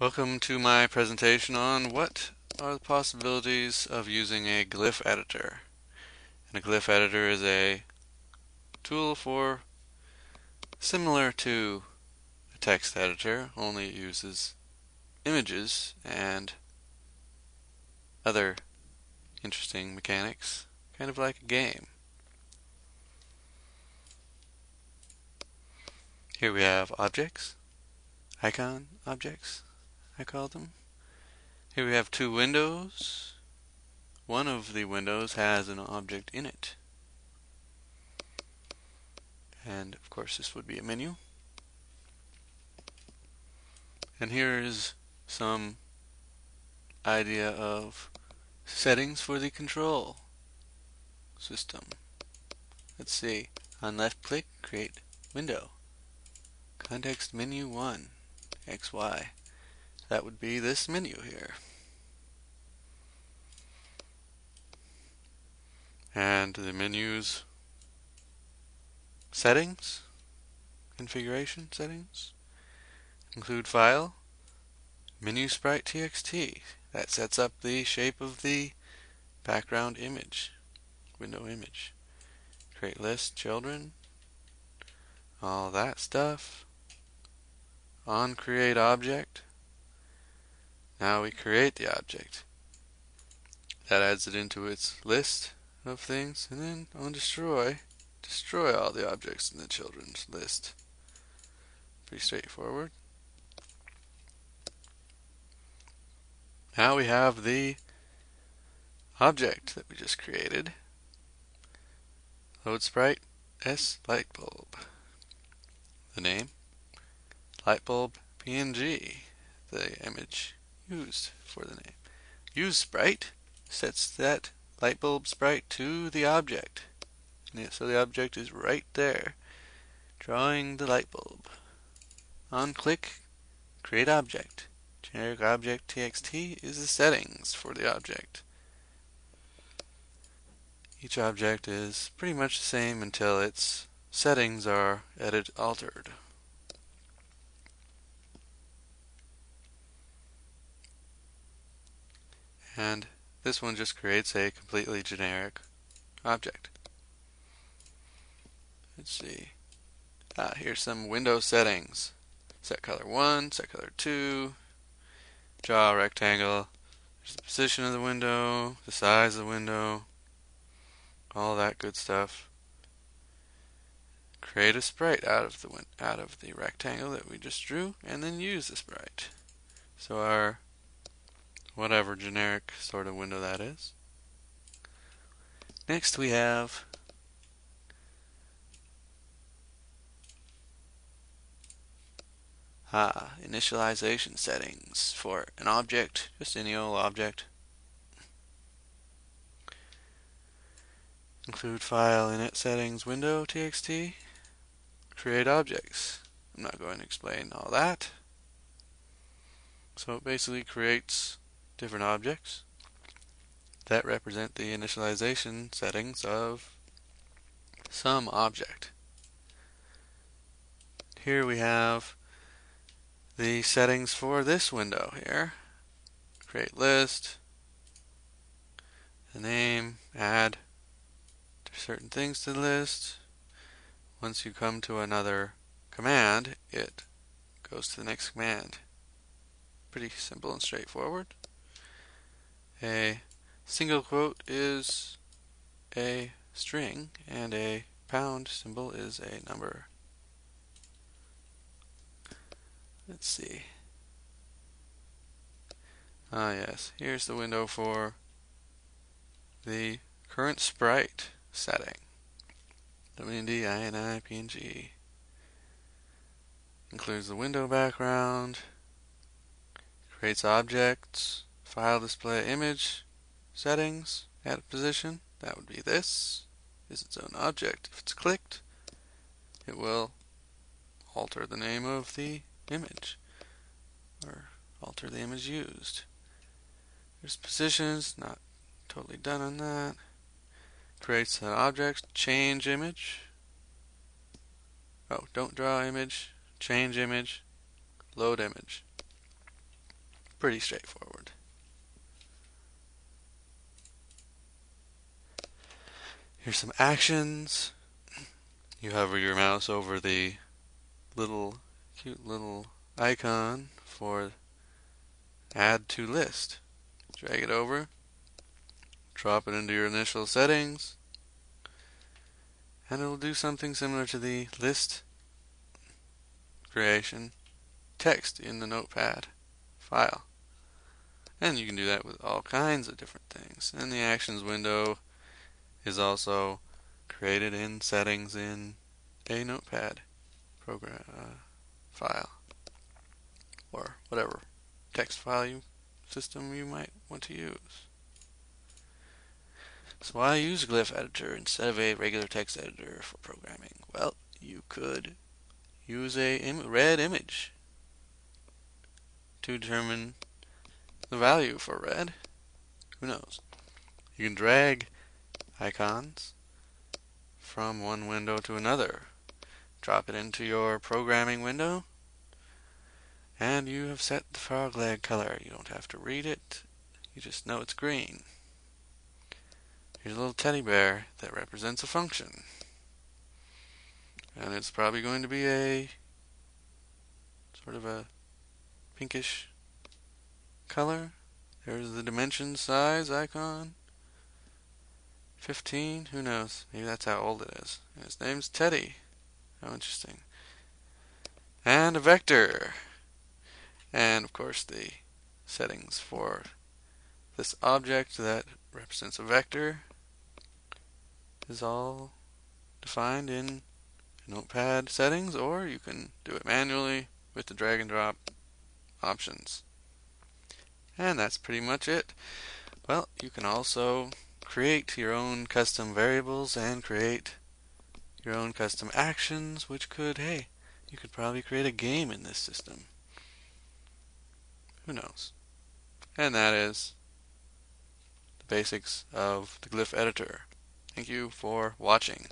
Welcome to my presentation on what are the possibilities of using a glyph editor. And a glyph editor is a tool for similar to a text editor, only it uses images and other interesting mechanics, kind of like a game. Here we have objects, icon objects, I call them. Here we have two windows. One of the windows has an object in it. And of course this would be a menu. And here is some idea of settings for the control system. Let's see. On left click, create window. Context menu 1, XY. That would be this menu here. And the menu's settings, configuration settings, include file, menu sprite txt. That sets up the shape of the background image, window image. Create list, children, all that stuff. On create object. Now we create the object. That adds it into its list of things. And then on destroy all the objects in the children's list. Pretty straightforward. Now we have the object that we just created. Load sprite S light bulb. The name light bulb PNG, the image used for the name. Use sprite sets that light bulb sprite to the object. So the object is right there, drawing the light bulb. On click, create object. Generic object txt is the settings for the object. Each object is pretty much the same until its settings are altered. And this one just creates a completely generic object. Let's see. Here's some window settings. Set color 1, set color 2, draw a rectangle. There's the position of the window, the size of the window, all that good stuff. Create a sprite out of the rectangle that we just drew, and then use the sprite. So our whatever generic sort of window that is. Next we have initialization settings for an object, just any old object. Include file init settings window txt. Create objects. I'm not going to explain all that. So it basically creates different objects that represent the initialization settings of some object. Here we have the settings for this window here. Create list, the name, add certain things to the list. Once you come to another command, it goes to the next command. Pretty simple and straightforward. A single quote is a string, and a pound symbol is a number. Let's see. Yes, here's the window for the current sprite setting. WND, INI, PNG. Includes the window background, creates objects, file display image settings, add a position. That would be this. Is its own object. If it's clicked, it will alter the name of the image, or alter the image used. There's positions, not totally done on that. Creates an object, change image. Don't draw image, change image, load image. Pretty straightforward. Here's some actions. You hover your mouse over the cute little icon for add to list. Drag it over, drop it into your initial settings, and it will do something similar to the list creation text in the notepad file. And you can do that with all kinds of different things. And the actions window is also created in settings in a notepad program file, or whatever text file system you might want to use. So why use a glyph editor instead of a regular text editor for programming? Well, you could use a red image to determine the value for red. Who knows? You can drag icons from one window to another. Drop it into your programming window, and you have set the frog leg color. You don't have to read it. You just know it's green. Here's a little teddy bear that represents a function. And it's probably going to be a sort of a pinkish color. There's the dimension size icon. 15, who knows? Maybe that's how old it is. And his name's Teddy. How interesting. And a vector. And of course the settings for this object that represents a vector is all defined in Notepad settings, or you can do it manually with the drag and drop options. And that's pretty much it. Well, you can also create your own custom variables and create your own custom actions, which could, hey, you could probably create a game in this system. Who knows? And that is the basics of the glyph editor. Thank you for watching.